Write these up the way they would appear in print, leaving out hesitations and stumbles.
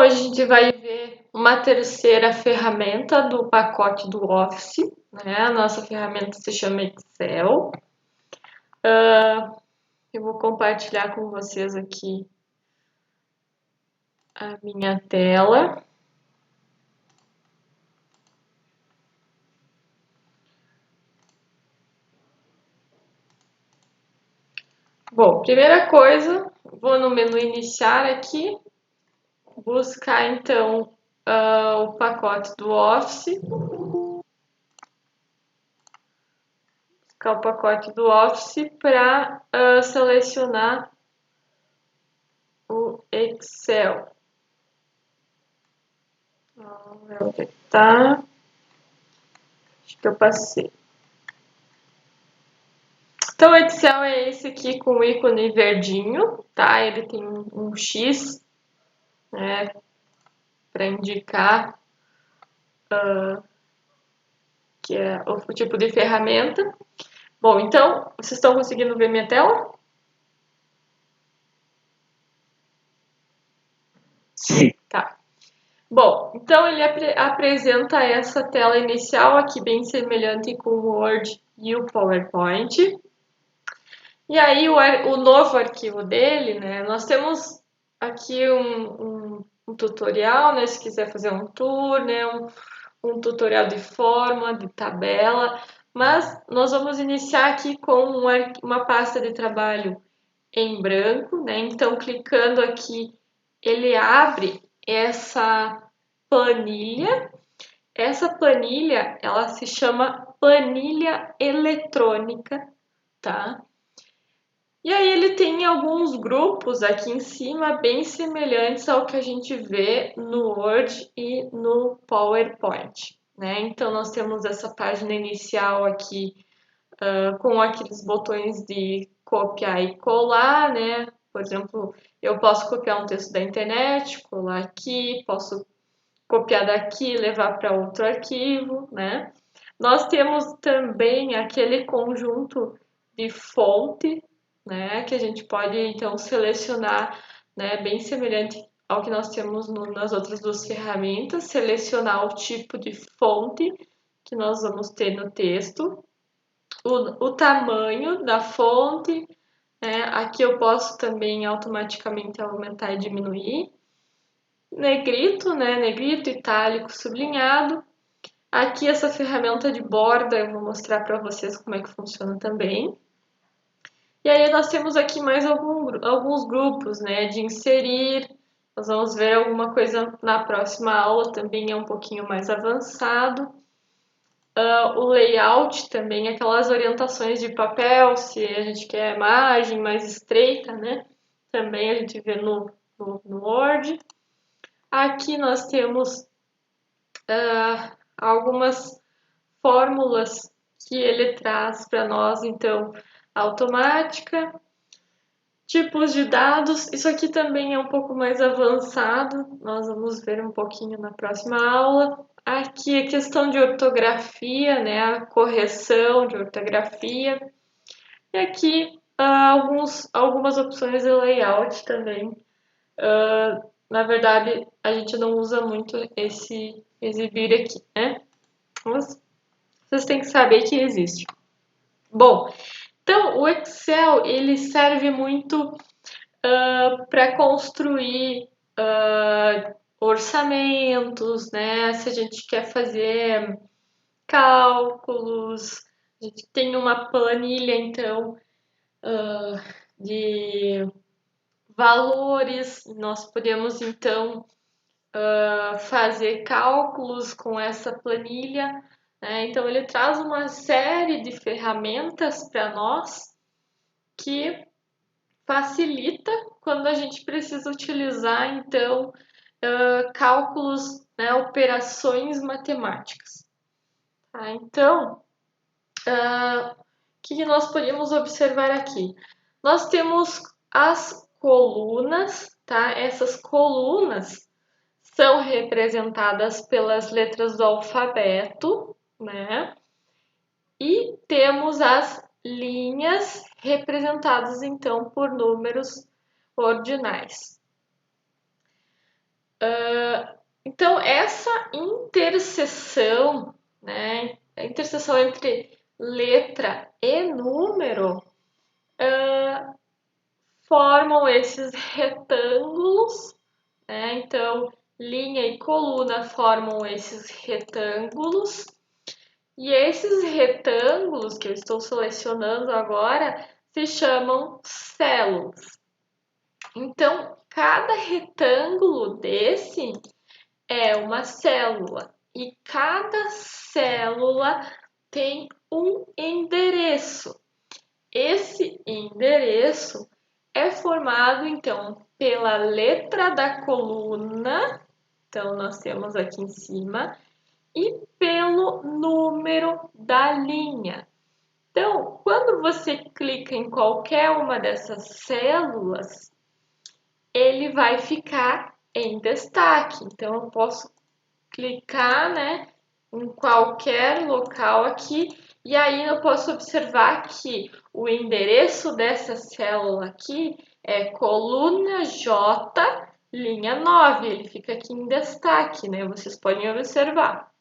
hoje a gente vai ver uma terceira ferramenta do pacote do Office, né? A nossa ferramenta se chama Excel. Eu vou compartilhar com vocês aqui a minha tela. Bom, primeira coisa, vou no menu iniciar aqui, buscar então o pacote do Office. Buscar o pacote do Office para selecionar o Excel. Onde está? Acho que eu passei. Então, o Excel é esse aqui com o ícone verdinho, tá? Ele tem um X, né, para indicar que é o tipo de ferramenta. Bom, então, vocês estão conseguindo ver minha tela? Sim. Tá. Bom, então ele apresenta essa tela inicial aqui bem semelhante com o Word e o PowerPoint. E aí o novo arquivo dele, né? Nós temos aqui um tutorial, né? Se quiser fazer um tour, né? Um tutorial de forma, de tabela. Mas nós vamos iniciar aqui com uma pasta de trabalho em branco, né? Então, clicando aqui, ele abre essa planilha. Essa planilha, ela se chama planilha eletrônica, tá? E aí ele tem alguns grupos aqui em cima bem semelhantes ao que a gente vê no Word e no PowerPoint, né? Então nós temos essa página inicial aqui com aqueles botões de copiar e colar, né? Por exemplo, eu posso copiar um texto da internet, colar aqui, posso copiar daqui e levar para outro arquivo, né? Nós temos também aquele conjunto de fonte, né, que a gente pode então selecionar, né, bem semelhante ao que nós temos nas outras duas ferramentas, selecionar o tipo de fonte que nós vamos ter no texto, o tamanho da fonte, né, aqui eu posso também automaticamente aumentar e diminuir, negrito, né, negrito, itálico, sublinhado. Aqui essa ferramenta de borda eu vou mostrar para vocês como é que funciona também. E aí nós temos aqui mais alguns grupos, né, de inserir. Nós vamos ver alguma coisa na próxima aula, também é um pouquinho mais avançado. O layout também, aquelas orientações de papel, se a gente quer a imagem mais estreita, né, também a gente vê no Word. Aqui nós temos algumas fórmulas que ele traz para nós, então, automática, tipos de dados, isso aqui também é um pouco mais avançado, nós vamos ver um pouquinho na próxima aula. Aqui a questão de ortografia, né, a correção de ortografia, e aqui algumas opções de layout também. Na verdade, a gente não usa muito esse exibir aqui, né? Mas vocês têm que saber que existe. Bom, então o Excel ele serve muito para construir orçamentos, né? Se a gente quer fazer cálculos, a gente tem uma planilha então de valores, nós podemos então fazer cálculos com essa planilha, né? Então ele traz uma série de ferramentas para nós que facilita quando a gente precisa utilizar então cálculos, né, operações matemáticas. Tá? Então, o que nós podemos observar aqui? Nós temos as colunas, tá? Essas colunas são representadas pelas letras do alfabeto, né? E temos as linhas representadas então por números ordinais. Então, essa interseção, né, a interseção entre letra e número, formam esses retângulos, né? Então, linha e coluna formam esses retângulos. E esses retângulos que eu estou selecionando agora se chamam células. Então, cada retângulo desse é uma célula e cada célula tem um endereço. Esse endereço é formado então pela letra da coluna, então nós temos aqui em cima, e pelo número da linha. Então, quando você clica em qualquer uma dessas células, ele vai ficar em destaque. Então, eu posso clicar, né, em qualquer local aqui e aí eu posso observar que o endereço dessa célula aqui é coluna J, linha 9. Ele fica aqui em destaque, né? Vocês podem observar.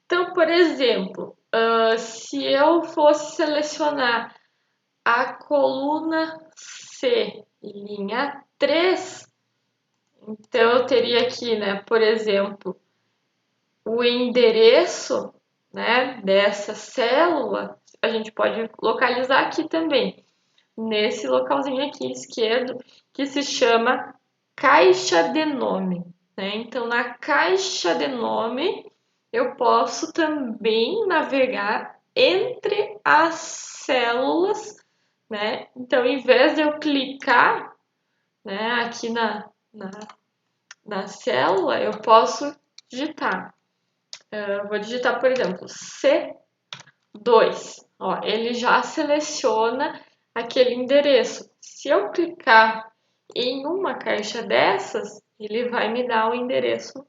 Então, por exemplo, se eu fosse selecionar a coluna C, linha 3, então eu teria aqui, né, por exemplo, o endereço, né, dessa célula, a gente pode localizar aqui também, nesse localzinho aqui esquerdo, que se chama caixa de nome, né? Então, na caixa de nome, eu posso também navegar entre as células, né? Então, em vez de eu clicar, né, aqui na célula, eu posso digitar. Eu vou digitar, por exemplo, C2. Ó, ele já seleciona aquele endereço. Se eu clicar em uma caixa dessas, ele vai me dar o endereço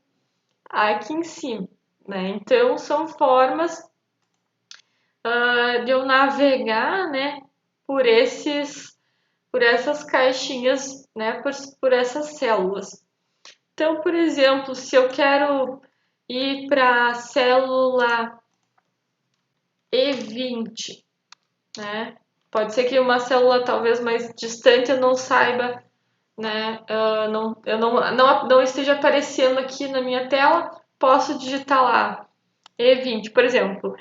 aqui em cima, né? Então, são formas de eu navegar, né, por essas caixinhas, né, por essas células. Então, por exemplo, se eu quero ir para a célula E20, né? Pode ser que uma célula talvez mais distante eu não saiba, né? Eu não esteja aparecendo aqui na minha tela, posso digitar lá E20, por exemplo,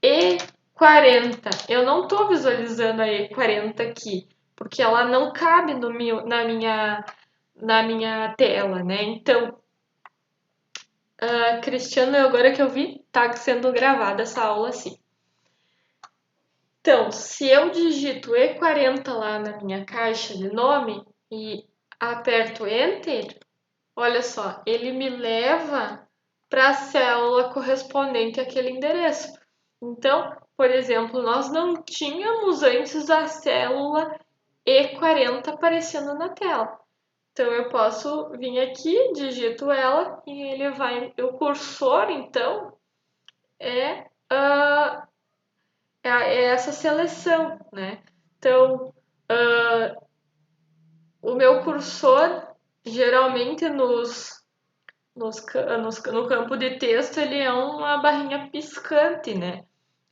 E40. Eu não estou visualizando a E40 aqui, porque ela não cabe na minha tela, né? Então, Cristiano, agora que eu vi, está sendo gravada essa aula assim. Então, se eu digito E40 lá na minha caixa de nome e aperto Enter, olha só, ele me leva para a célula correspondente àquele endereço. Então, por exemplo, nós não tínhamos antes a célula E40 aparecendo na tela. Então, eu posso vir aqui, digito ela e ele vai. O cursor, então, é é essa seleção, né? Então, o meu cursor, geralmente no campo de texto, ele é uma barrinha piscante, né?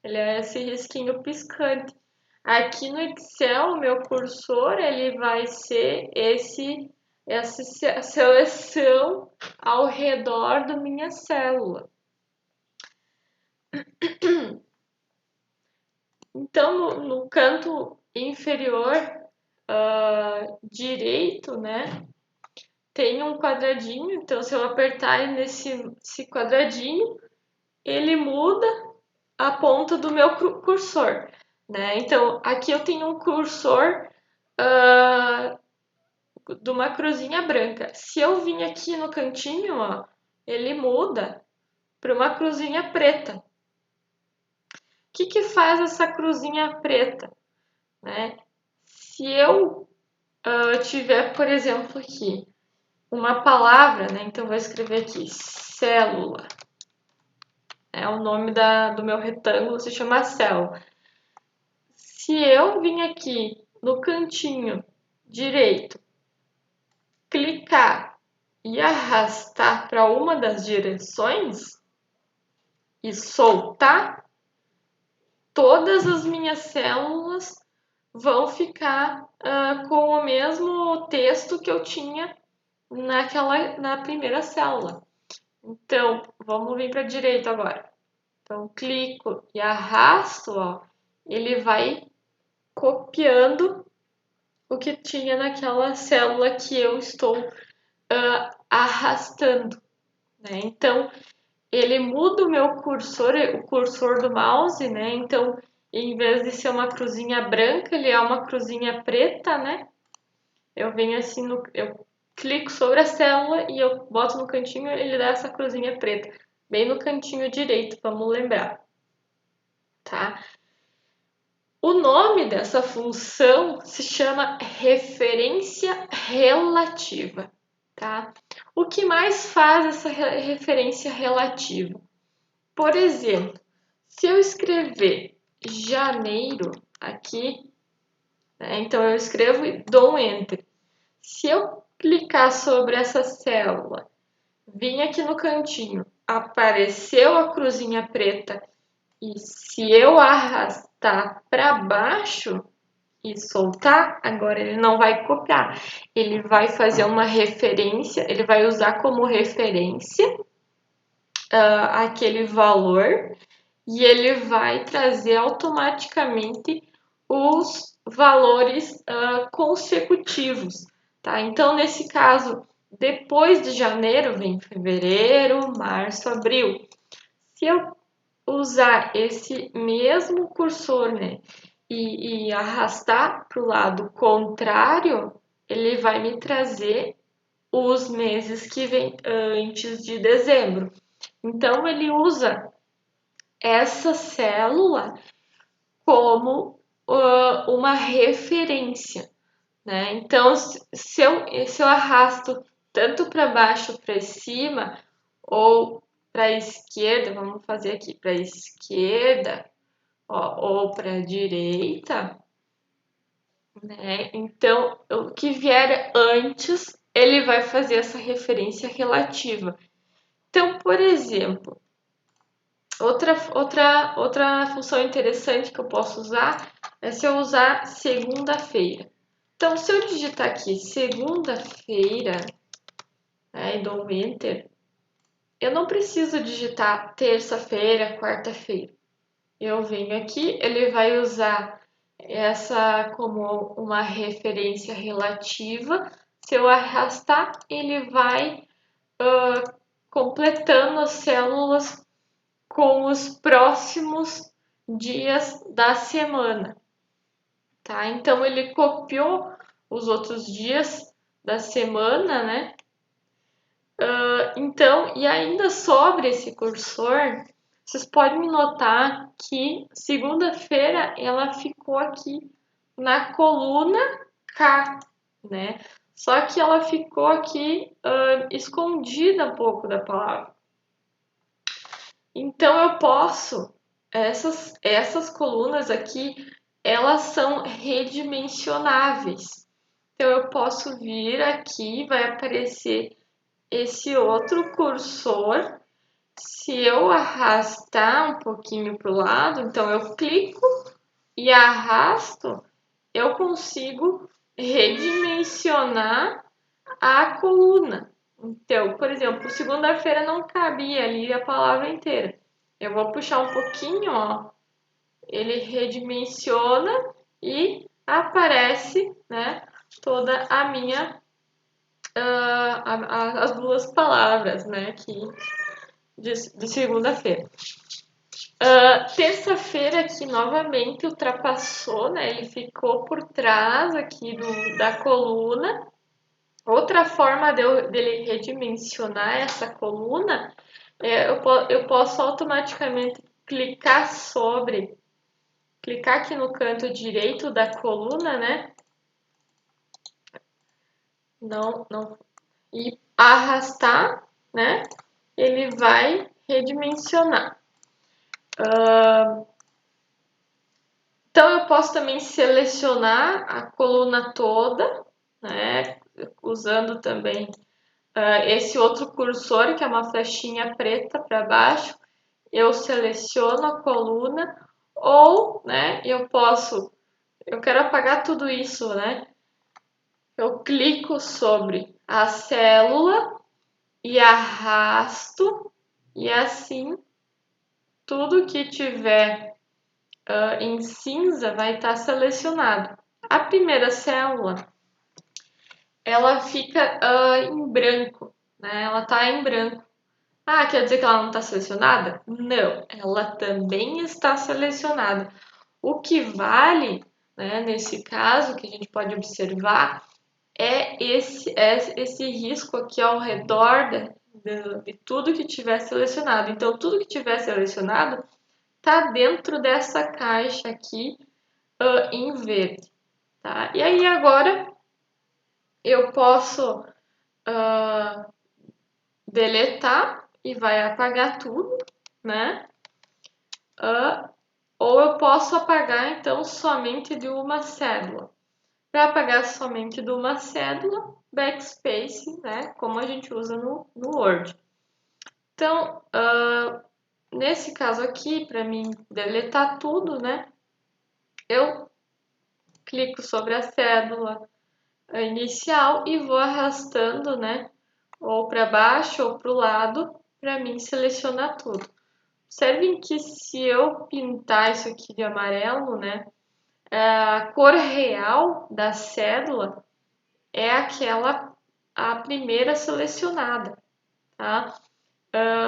Ele é esse risquinho piscante. Aqui no Excel, o meu cursor, ele vai ser essa seleção ao redor da minha célula. Então, no canto inferior direito, né, tem um quadradinho. Então, se eu apertar nesse quadradinho, ele muda a ponta do meu cursor, né? Então, aqui eu tenho um cursor de uma cruzinha branca. Se eu vim aqui no cantinho, ó, ele muda para uma cruzinha preta. O que faz essa cruzinha preta, né? Se eu tiver, por exemplo, aqui uma palavra, né? Então, vou escrever aqui célula. É o nome do meu retângulo, se chama célula. Se eu vim aqui no cantinho direito, clicar e arrastar para uma das direções e soltar, todas as minhas células vão ficar com o mesmo texto que eu tinha na primeira célula. Então, vamos vir para a direita agora. Então, clico e arrasto, ó, ele vai copiando o que tinha naquela célula que eu estou arrastando, né? Então, ele muda o meu cursor, o cursor do mouse, né? Então, em vez de ser uma cruzinha branca, ele é uma cruzinha preta, né? Eu venho assim, eu clico sobre a célula e eu boto no cantinho, ele dá essa cruzinha preta, bem no cantinho direito, vamos lembrar, tá? O nome dessa função se chama referência relativa, tá? O que mais faz essa referência relativa? Por exemplo, se eu escrever janeiro aqui, né, então eu escrevo e dou um Enter. Se eu clicar sobre essa célula, vim aqui no cantinho, apareceu a cruzinha preta e se eu arrastar para baixo e soltar, agora ele não vai copiar, ele vai fazer uma referência, ele vai usar como referência aquele valor e ele vai trazer automaticamente os valores consecutivos, tá? Então, nesse caso, depois de janeiro vem fevereiro, março, abril. Se eu usar esse mesmo cursor, né, e arrastar para o lado contrário, ele vai me trazer os meses que vêm antes de dezembro. Então, ele usa essa célula como uma referência, né? Então, se eu arrasto tanto para baixo, para cima, ou para a esquerda, vamos fazer aqui para a esquerda, ó, ou para a direita, né? Então, o que vier antes, ele vai fazer essa referência relativa. Então, por exemplo, outra função interessante que eu posso usar é se eu usar segunda-feira. Então, se eu digitar aqui segunda-feira, né, e dou um Enter, eu não preciso digitar terça-feira, quarta-feira. Eu venho aqui, ele vai usar essa como uma referência relativa. Se eu arrastar, ele vai completando as células com os próximos dias da semana, tá? Então ele copiou os outros dias da semana, né? Então, e ainda sobre esse cursor, vocês podem notar que segunda-feira ela ficou aqui na coluna K, né? Só que ela ficou aqui escondida um pouco da palavra. Então eu posso, essas colunas aqui, elas são redimensionáveis. Então eu posso vir aqui, vai aparecer esse outro cursor. Se eu arrastar um pouquinho para o lado, então eu clico e arrasto, eu consigo redimensionar a coluna. Então, por exemplo, segunda-feira não cabia ali a palavra inteira. Eu vou puxar um pouquinho, ó. Ele redimensiona e aparece, né, toda a minha as duas palavras, né, de segunda-feira. Terça-feira aqui novamente ultrapassou, né? Ele ficou por trás aqui da coluna. Outra forma dele redimensionar essa coluna eu posso automaticamente clicar aqui no canto direito da coluna, né? Não, e arrastar, né? Ele vai redimensionar. Então eu posso também selecionar a coluna toda, né? Usando também esse outro cursor, que é uma flechinha preta para baixo, eu seleciono a coluna, ou, né, eu quero apagar tudo isso, né? Eu clico sobre a célula e arrasto, e assim tudo que tiver em cinza vai estar selecionado. A primeira célula, ela fica em branco, né? Ela está em branco. Ah, quer dizer que ela não está selecionada? Não, ela também está selecionada. O que vale, né, nesse caso, que a gente pode observar, é esse risco aqui ao redor de tudo que tiver selecionado. Então, tudo que tiver selecionado está dentro dessa caixa aqui em verde. Tá? E aí, agora, eu posso deletar e vai apagar tudo, né? Ou eu posso apagar, então, somente de uma célula. Para apagar somente de uma célula, backspace, né? Como a gente usa no Word. Então, nesse caso aqui, para mim deletar tudo, né? Eu clico sobre a célula inicial e vou arrastando, né? Ou para baixo ou para o lado, para mim selecionar tudo. Observem que se eu pintar isso aqui de amarelo, né? A cor real da cédula é a primeira selecionada, tá?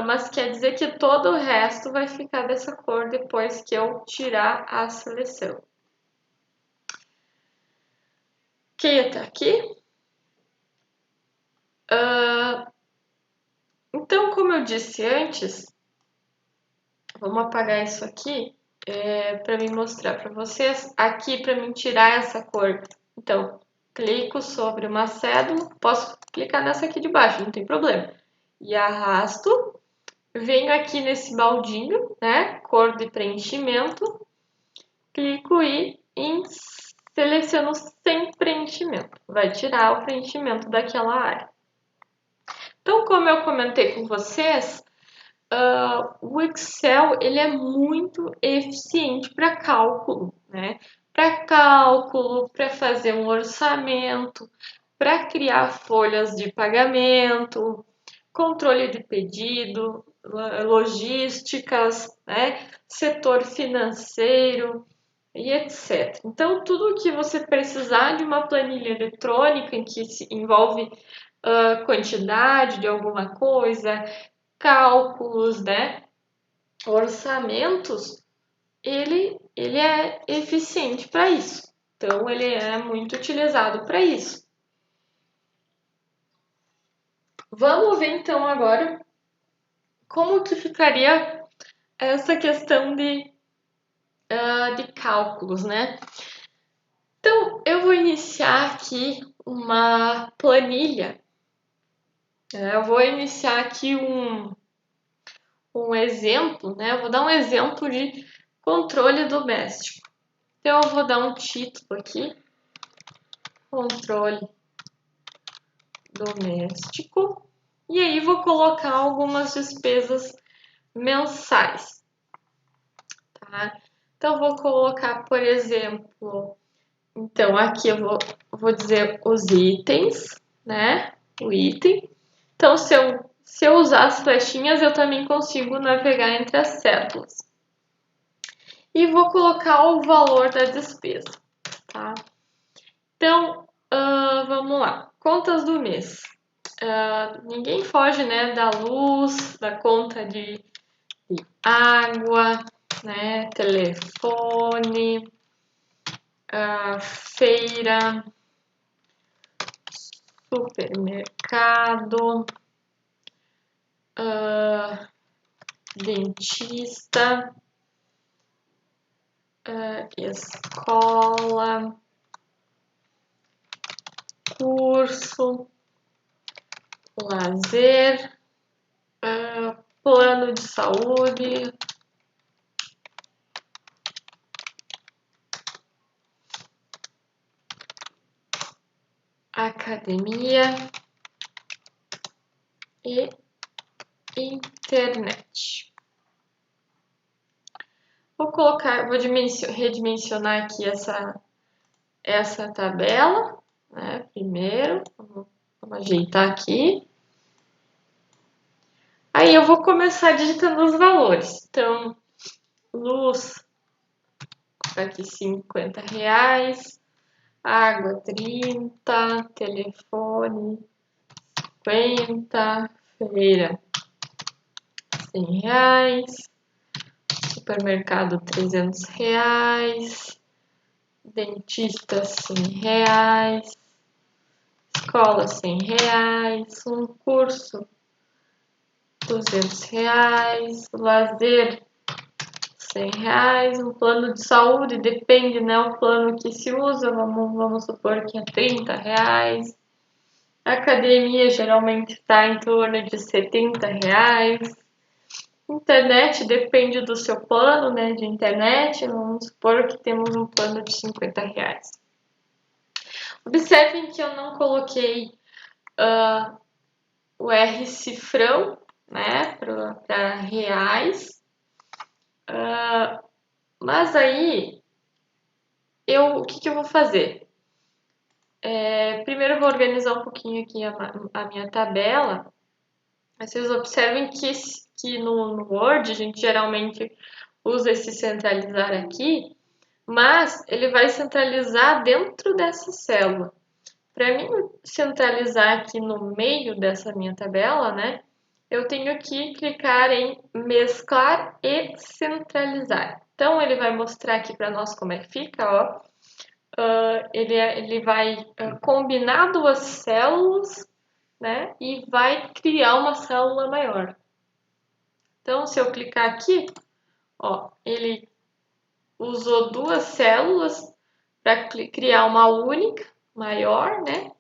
Mas quer dizer que todo o resto vai ficar dessa cor depois que eu tirar a seleção. Ok, até aqui? Então, como eu disse antes, vamos apagar isso aqui para mim mostrar para vocês. Aqui, para mim tirar essa cor, então, clico sobre uma cédula, posso clicar nessa aqui de baixo, não tem problema. E arrasto. Venho aqui nesse baldinho, né? Cor de preenchimento. Clico e seleciono sem preenchimento. Vai tirar o preenchimento daquela área. Então, como eu comentei com vocês, o Excel ele é muito eficiente para cálculo, né? Para cálculo, para fazer um orçamento, para criar folhas de pagamento, controle de pedido, logísticas, né? Setor financeiro e etc. Então, tudo que você precisar de uma planilha eletrônica em que se envolve quantidade de alguma coisa, cálculos, né? Orçamentos, ele é eficiente para isso. Então, ele é muito utilizado para isso. Vamos ver então agora como que ficaria essa questão de cálculos, né? Então, eu vou iniciar aqui uma planilha. Eu vou iniciar aqui um exemplo, né? Eu vou dar um exemplo de controle doméstico. Então, eu vou dar um título aqui, controle doméstico, e aí vou colocar algumas despesas mensais, tá? Então, vou colocar, por exemplo, então aqui eu vou dizer os itens, né? O item. Então, se eu usar as flechinhas, eu também consigo navegar entre as cédulas. E vou colocar o valor da despesa, tá? Então, vamos lá. Contas do mês. Ninguém foge, né, da luz, da conta de água, né, telefone, feira, supermercado, dentista, escola, curso, lazer, plano de saúde, academia, e internet. Vou redimensionar aqui essa tabela, né? Primeiro, vamos ajeitar aqui. Aí eu vou começar digitando os valores. Então, luz, aqui R$50, água 30, telefone 50, feira R$100, supermercado R$300, dentista R$100, escola R$100, um curso R$200, lazer R$100, um plano de saúde, depende, né, o plano que se usa, vamos supor que é R$30. A academia geralmente está em torno de R$70. Internet depende do seu plano, né, de internet, vamos supor que temos um plano de R$50. Observem que eu não coloquei o R cifrão, né, para reais, mas aí o que eu vou fazer? Primeiro eu vou organizar um pouquinho aqui a minha tabela. Vocês observem que no Word a gente geralmente usa esse centralizar aqui, mas ele vai centralizar dentro dessa célula. Para mim centralizar aqui no meio dessa minha tabela, né, eu tenho que clicar em mesclar e centralizar. Então ele vai mostrar aqui para nós como é que fica, ó. Ele vai combinar duas células, né, e vai criar uma célula maior. Então, se eu clicar aqui, ó, ele usou duas células para criar uma única, maior, né?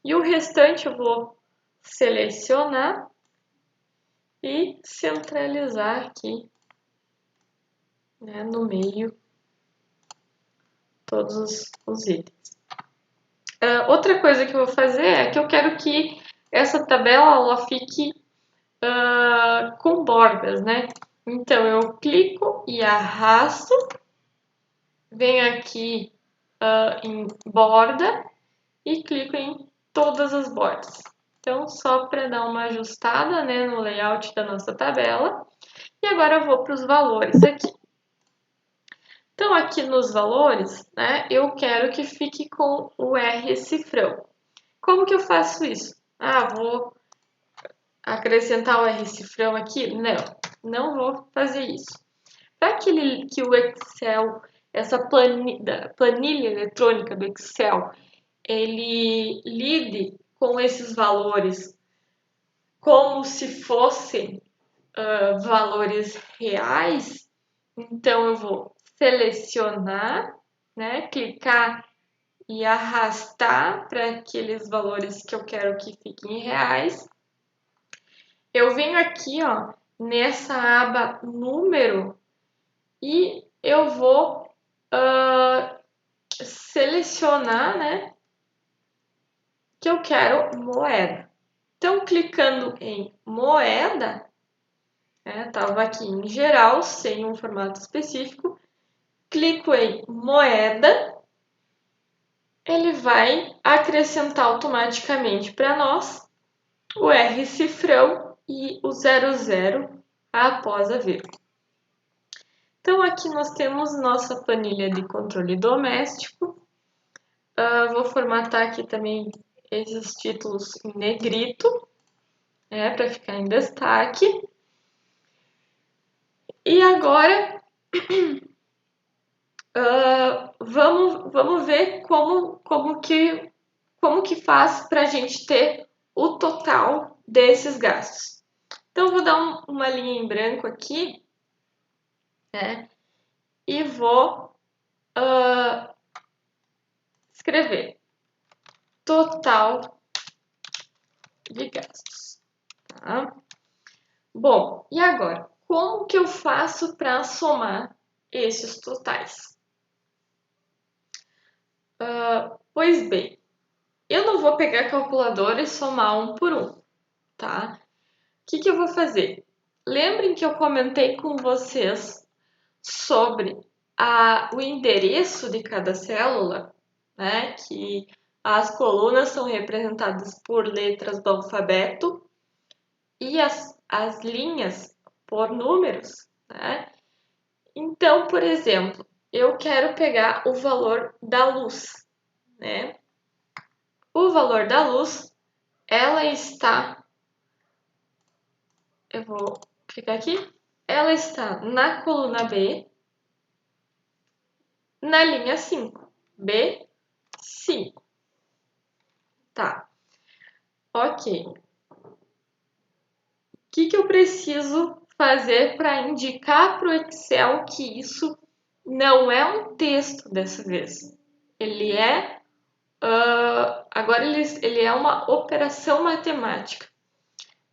E o restante eu vou selecionar e centralizar aqui, né, no meio, todos os itens. Outra coisa que eu vou fazer é que eu quero que essa tabela ela fique com bordas, né? Então, eu clico e arrasto, venho aqui em borda e clico em todas as bordas. Então, só para dar uma ajustada, né, no layout da nossa tabela. E agora eu vou para os valores aqui. Então, aqui nos valores, né, eu quero que fique com o R cifrão. Como que eu faço isso? Vou acrescentar o R cifrão aqui? Não vou fazer isso. Para que o Excel, essa planilha eletrônica do Excel, ele lide com esses valores como se fossem valores reais, então eu vou selecionar, né, clicar e arrastar para aqueles valores que eu quero que fiquem reais. Eu venho aqui, ó, nessa aba número e eu vou selecionar, né, que eu quero moeda. Então, clicando em moeda, estava aqui em geral, sem um formato específico, clico em moeda, ele vai acrescentar automaticamente para nós o R cifrão e o 00 após a vírgula. Então, aqui nós temos nossa planilha de controle doméstico. Vou formatar aqui também esses títulos em negrito, para ficar em destaque. E agora, vamos ver como que faz para a gente ter o total desses gastos. Então, eu vou dar uma linha em branco aqui, né? E vou escrever total de gastos. Tá? Bom, e agora? Como que eu faço para somar esses totais? Pois bem, eu não vou pegar a calculadora e somar um por um, tá? que eu vou fazer? Lembrem que eu comentei com vocês sobre o endereço de cada célula, né? Que as colunas são representadas por letras do alfabeto e as linhas por números, né? Então, por exemplo, eu quero pegar o valor da luz, né? O valor da luz, ela está... Eu vou clicar aqui. Ela está na coluna B, na linha 5. B5. Tá. Ok. O que eu preciso fazer para indicar para o Excel que isso não é um texto dessa vez? Ele é... agora ele é uma operação matemática.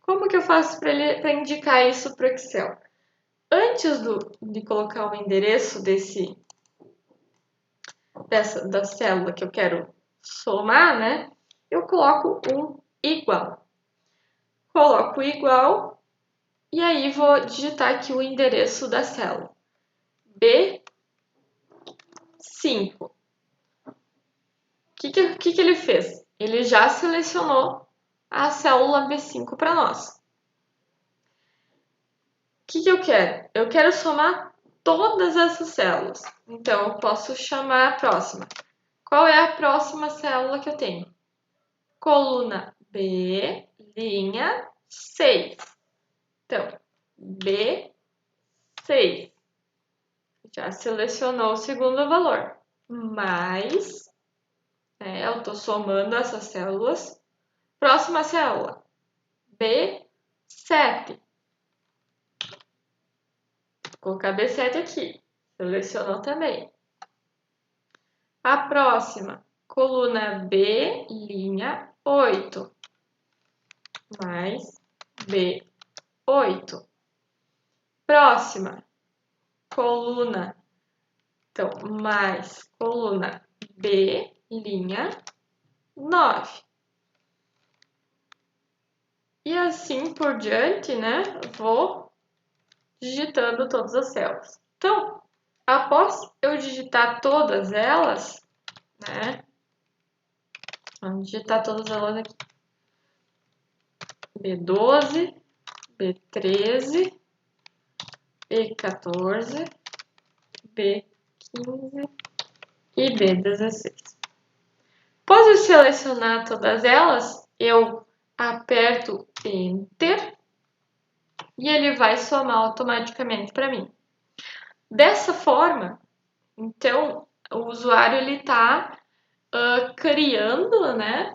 Como que eu faço para indicar isso para o Excel? Antes de colocar o endereço da célula que eu quero somar, né? Eu coloco um igual. Coloco igual e aí vou digitar aqui o endereço da célula. B5. O que ele fez? Ele já selecionou a célula B5 para nós. O que eu quero? Eu quero somar todas essas células. Então, eu posso chamar a próxima. Qual é a próxima célula que eu tenho? Coluna B, linha 6. Então, B6. Já selecionou o segundo valor. Mais, eu estou somando essas células. Próxima célula, B7. Vou colocar B7 aqui. Selecionou também. A próxima, coluna B, linha 8. Mais B8. Próxima, coluna, então, mais coluna B, linha 9. E assim por diante, né? Vou digitando todas as células. Então, após eu digitar todas elas, né? Vamos digitar todas elas aqui. B12, B13, B14, B15 e B16. Após eu selecionar todas elas, eu aperto Enter e ele vai somar automaticamente para mim. Dessa forma, então, o usuário ele está criando, né,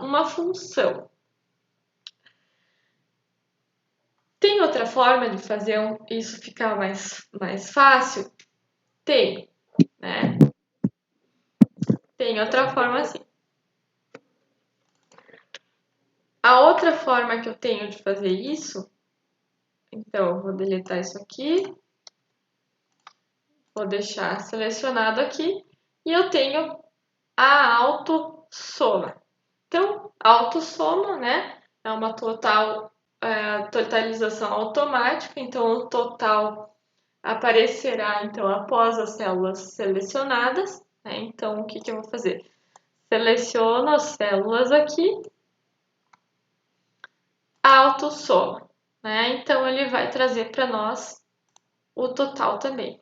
uma função. Tem outra forma de fazer isso ficar mais fácil? Tem, né? Tem outra forma assim. A outra forma que eu tenho de fazer isso, então eu vou deletar isso aqui, vou deixar selecionado aqui, e eu tenho a autossoma. Então, a autossoma, né, é uma totalização automática, então o total aparecerá então após as células selecionadas, né? Então, o que eu vou fazer? Seleciono as células aqui, autossoma, né? Então, ele vai trazer para nós o total também.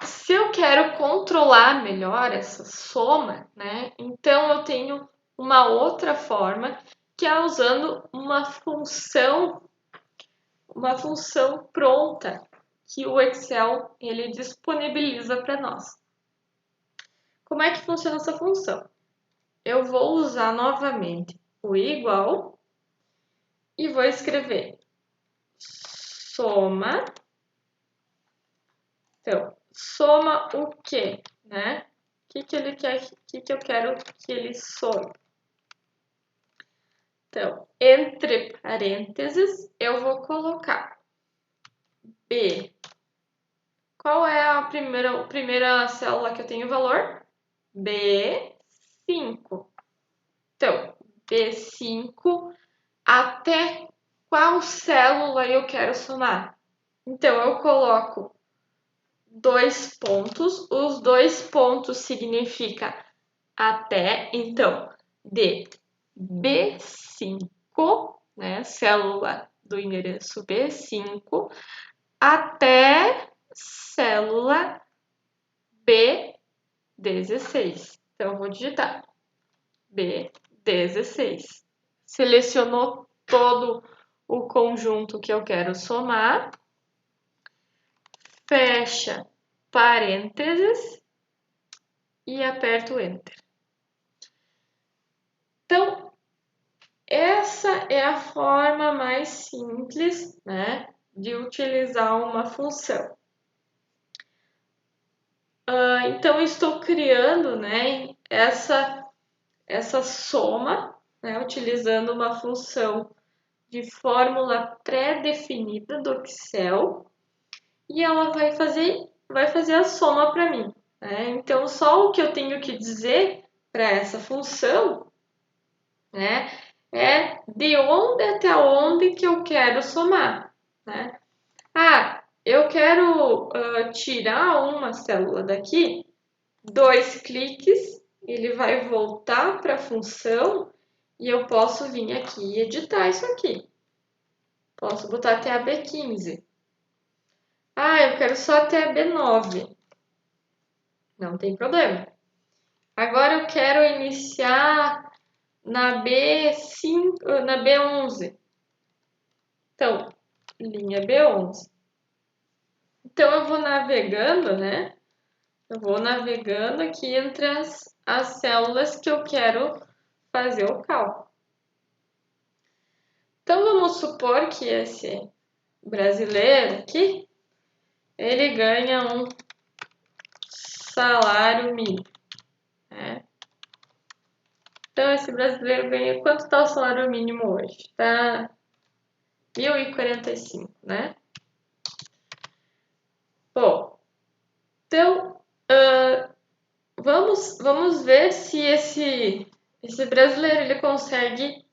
Se eu quero controlar melhor essa soma, né? Então, eu tenho uma outra forma, que é usando uma função pronta que o Excel ele disponibiliza para nós. Como é que funciona essa função? Eu vou usar novamente o igual e vou escrever soma. Então, soma o quê, né? O que ele quer, que eu quero que ele some? Então, entre parênteses, eu vou colocar B. Qual é a primeira célula que eu tenho valor? B5. Então, B5 até qual célula eu quero somar. Então, eu coloco 2 pontos, os 2 pontos significa até, então, de B5, né, célula do endereço B5, até célula B16. Então, eu vou digitar B16. Selecionou todo o conjunto que eu quero somar, fecha parênteses e aperto Enter. Então, essa é a forma mais simples, né, de utilizar uma função. Então, estou criando, né, essa soma, né, utilizando uma função de fórmula pré-definida do Excel, e ela vai fazer a soma para mim. Né? Então, só o que eu tenho que dizer para essa função, né, é de onde até onde que eu quero somar. Né? Eu quero tirar uma célula daqui, 2 cliques, ele vai voltar para a função e eu posso vir aqui e editar isso aqui. Posso botar até a B15. Eu quero só até a B9. Não tem problema. Agora eu quero iniciar na B5, na B11. Então, linha B11. Então eu vou navegando, né? Eu vou navegando aqui entre as células que eu quero fazer o cálculo. Então vamos supor que esse brasileiro aqui, ele ganha um salário mínimo. Né? Então esse brasileiro ganha, quanto está o salário mínimo hoje? Está 1.045, né? Bom, então vamos ver se esse brasileiro ele consegue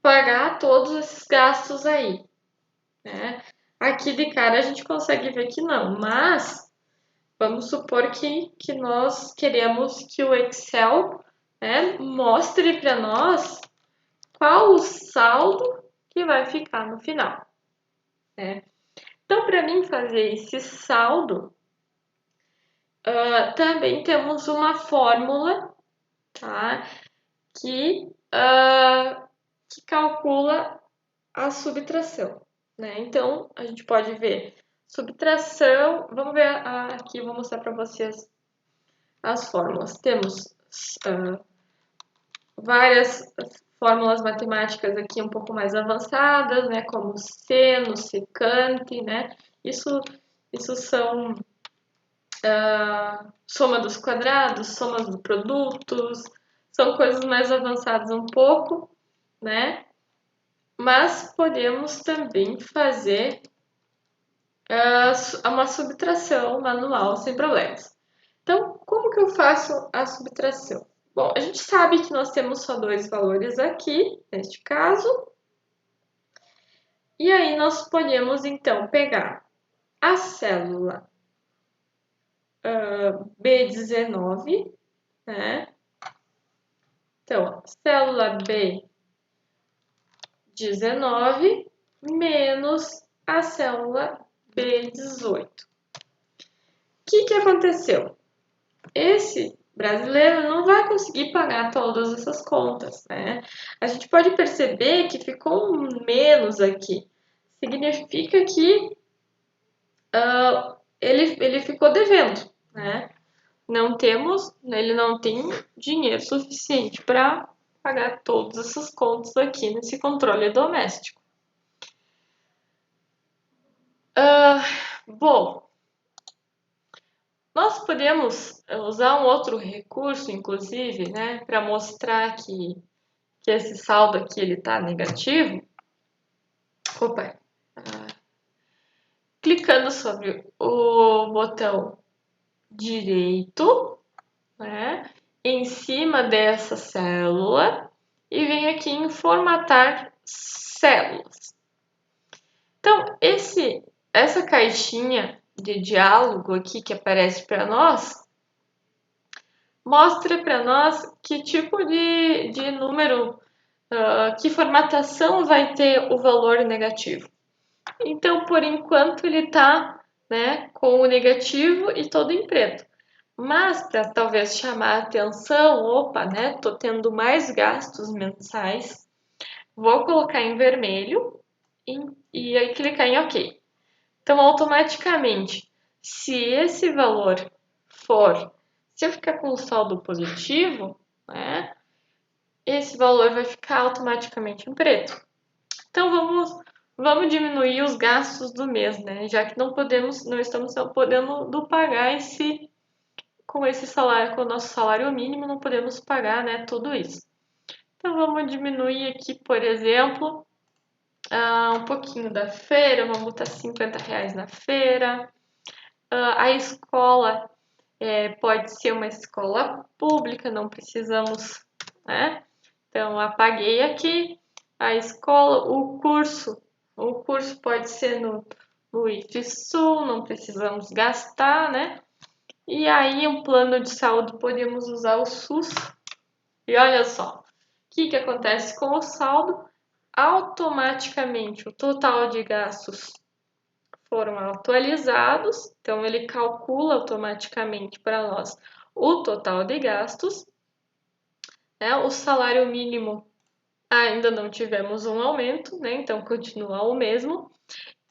pagar todos esses gastos aí. Né? Aqui de cara a gente consegue ver que não, mas vamos supor que nós queremos que o Excel, né, mostre para nós qual o saldo que vai ficar no final. Né? Então, para mim fazer esse saldo, também temos uma fórmula, tá? que calcula a subtração. Né? Então, a gente pode ver subtração. Vamos ver aqui, vou mostrar para vocês as fórmulas. Temos várias fórmulas matemáticas aqui um pouco mais avançadas, né? Como seno, secante, né? Isso são soma dos quadrados, somas de produtos, são coisas mais avançadas um pouco, né? Mas podemos também fazer uma subtração manual sem problemas. Então, como que eu faço a subtração? Bom, a gente sabe que nós temos só 2 valores aqui, neste caso. E aí nós podemos, então, pegar a célula B19, né? Então, célula B19 menos a célula B18. O que aconteceu? Esse brasileiro não vai conseguir pagar todas essas contas, né? A gente pode perceber que ficou um menos aqui. Significa que ele ficou devendo, né? Ele não tem dinheiro suficiente para pagar todas essas contas aqui nesse controle doméstico. Bom, nós podemos usar um outro recurso, inclusive, né, para mostrar que esse saldo aqui ele está negativo. Opa! Clicando sobre o botão direito, né, em cima dessa célula e venho aqui em formatar células. Então, essa caixinha de diálogo aqui que aparece para nós, mostra para nós que tipo de número, que formatação vai ter o valor negativo. Então, por enquanto, ele está, né, com o negativo e todo em preto. Mas, para talvez chamar a atenção, opa, né, tô tendo mais gastos mensais, vou colocar em vermelho e aí clicar em OK. Então, automaticamente, se esse valor se eu ficar com o saldo positivo, né, esse valor vai ficar automaticamente em preto. Então, vamos diminuir os gastos do mês, né? Já que não estamos podendo pagar com esse salário, com o nosso salário mínimo, não podemos pagar, né, tudo isso. Então, vamos diminuir aqui, por exemplo, um pouquinho da feira, vamos botar R$50 na feira. A escola pode ser uma escola pública, não precisamos, né? Então, apaguei aqui a escola, o curso pode ser no IFSUL, não precisamos gastar, né? E aí, um plano de saúde, podemos usar o SUS. E olha só, o que acontece com o saldo? Automaticamente, o total de gastos foram atualizados, então ele calcula automaticamente para nós o total de gastos. Né? O salário mínimo ainda não tivemos um aumento, né? Então continua o mesmo.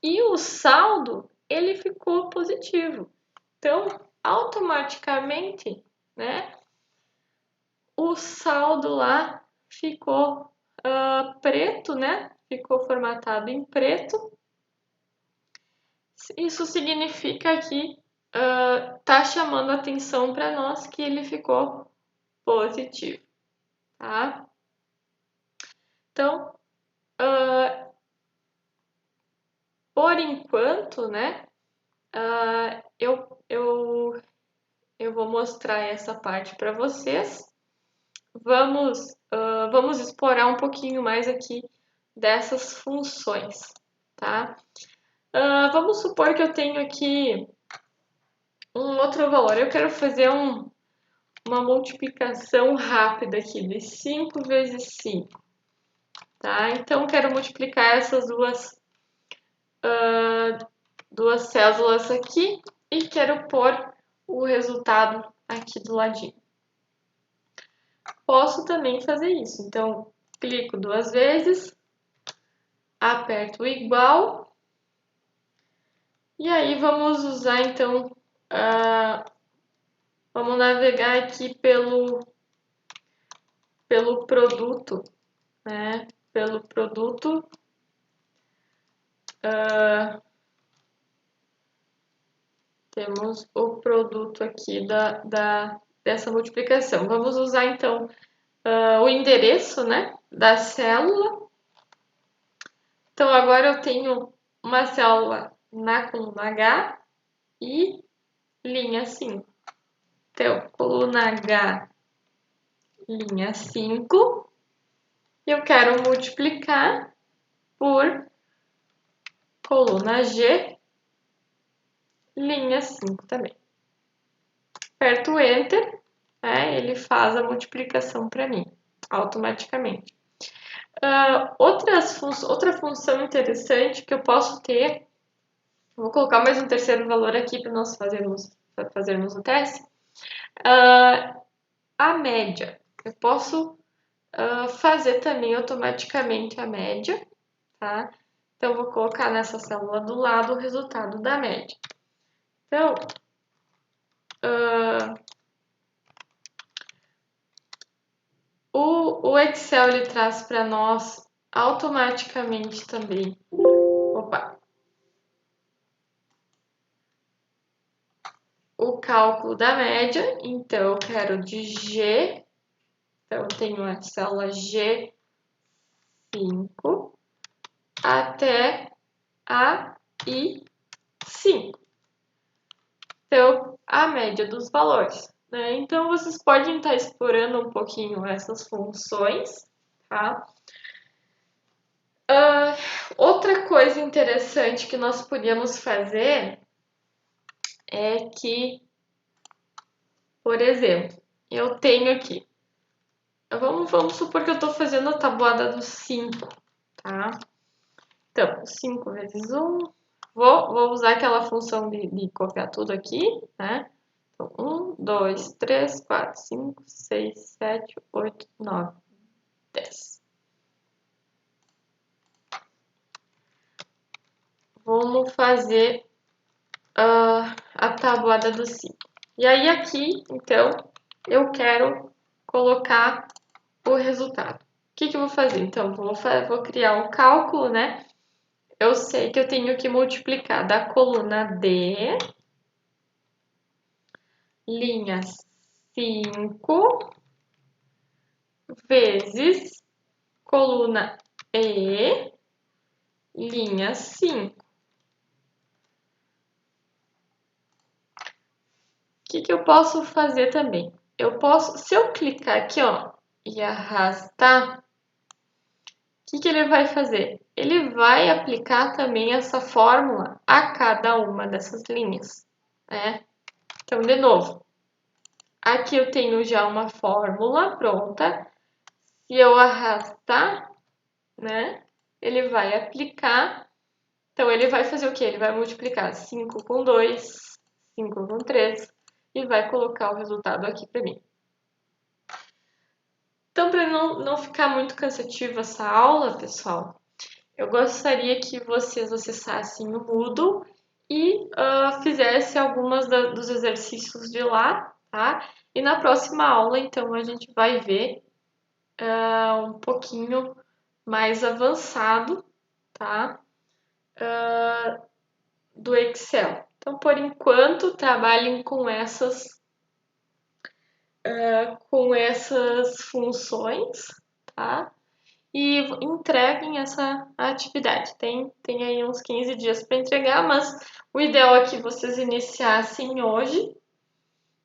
E o saldo, ele ficou positivo. Então, automaticamente, né, o saldo lá ficou preto, né? Ficou formatado em preto. Isso significa que tá chamando a atenção para nós que ele ficou positivo, tá? Então, por enquanto, né, eu vou mostrar essa parte para vocês. Vamos explorar um pouquinho mais aqui dessas funções, tá? Vamos supor que eu tenho aqui um outro valor. Eu quero fazer uma multiplicação rápida aqui de 5 vezes 5, tá? Então, quero multiplicar essas duas células aqui e quero pôr o resultado aqui do ladinho. Posso também fazer isso. Então, clico 2 vezes, aperto o igual e aí vamos usar então, vamos navegar aqui pelo produto, né? Pelo produto. Temos o produto aqui dessa multiplicação. Vamos usar então o endereço, né, da célula. Então agora eu tenho uma célula na coluna H e linha 5. Então, coluna H, linha 5. Eu quero multiplicar por coluna G, linha 5 também. Aperto o Enter, né, ele faz a multiplicação para mim, automaticamente. Outra função interessante que eu posso ter, vou colocar mais um terceiro valor aqui para nós fazermos o teste. A média, eu posso fazer também automaticamente a média, tá? Então, vou colocar nessa célula do lado o resultado da média. Então, o Excel ele traz para nós automaticamente também. O cálculo da média, então eu quero de G, então eu tenho a célula G5 até a I5. Então, a média dos valores. né? Então, vocês podem estar explorando um pouquinho essas funções, tá? Outra coisa interessante que nós podíamos fazer é que, por exemplo, eu tenho aqui, vamos supor que eu estou fazendo a tabuada dos 5, tá? Então, 5 vezes 1, vou usar aquela função de copiar tudo aqui, né? Então, 1, 2, 3, 4, 5, 6, 7, 8, 9, 10. Vamos fazer a tabuada do 5. E aí aqui, então, eu quero colocar o resultado. O que eu vou fazer? Então, vou criar um cálculo, né? Eu sei que eu tenho que multiplicar da coluna D, linha 5, vezes coluna E, linha 5. O que eu posso fazer também? Eu posso, se eu clicar aqui, ó, e arrastar, o que ele vai fazer? Ele vai aplicar também essa fórmula a cada uma dessas linhas, né? Então, de novo, aqui eu tenho já uma fórmula pronta. Se eu arrastar, né, ele vai aplicar. Então, ele vai fazer o quê? Ele vai multiplicar 5 com 2, 5 com 3 e vai colocar o resultado aqui para mim. Então, para não ficar muito cansativa essa aula, pessoal, eu gostaria que vocês acessassem o Moodle e fizessem algumas dos exercícios de lá, tá? E na próxima aula, então, a gente vai ver um pouquinho mais avançado, tá? Do Excel. Então, por enquanto, trabalhem com essas funções, tá? E entreguem essa atividade. Tem aí uns 15 dias para entregar, mas o ideal é que vocês iniciassem hoje,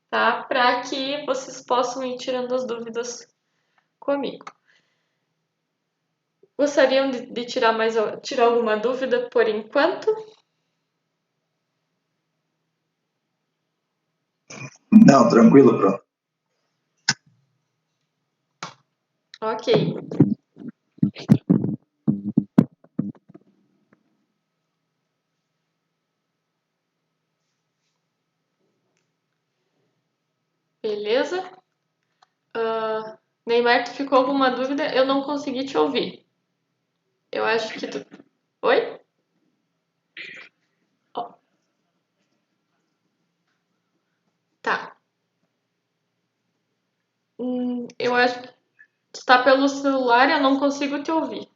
tá? Para que vocês possam ir tirando as dúvidas comigo. Gostariam de tirar alguma dúvida por enquanto? Não, tranquilo, pronto. Ok. Beleza? Neymar, tu ficou alguma dúvida? Eu não consegui te ouvir. Eu acho que tu... Oi? Oh. Tá. Eu acho que tu tá pelo celular e eu não consigo te ouvir.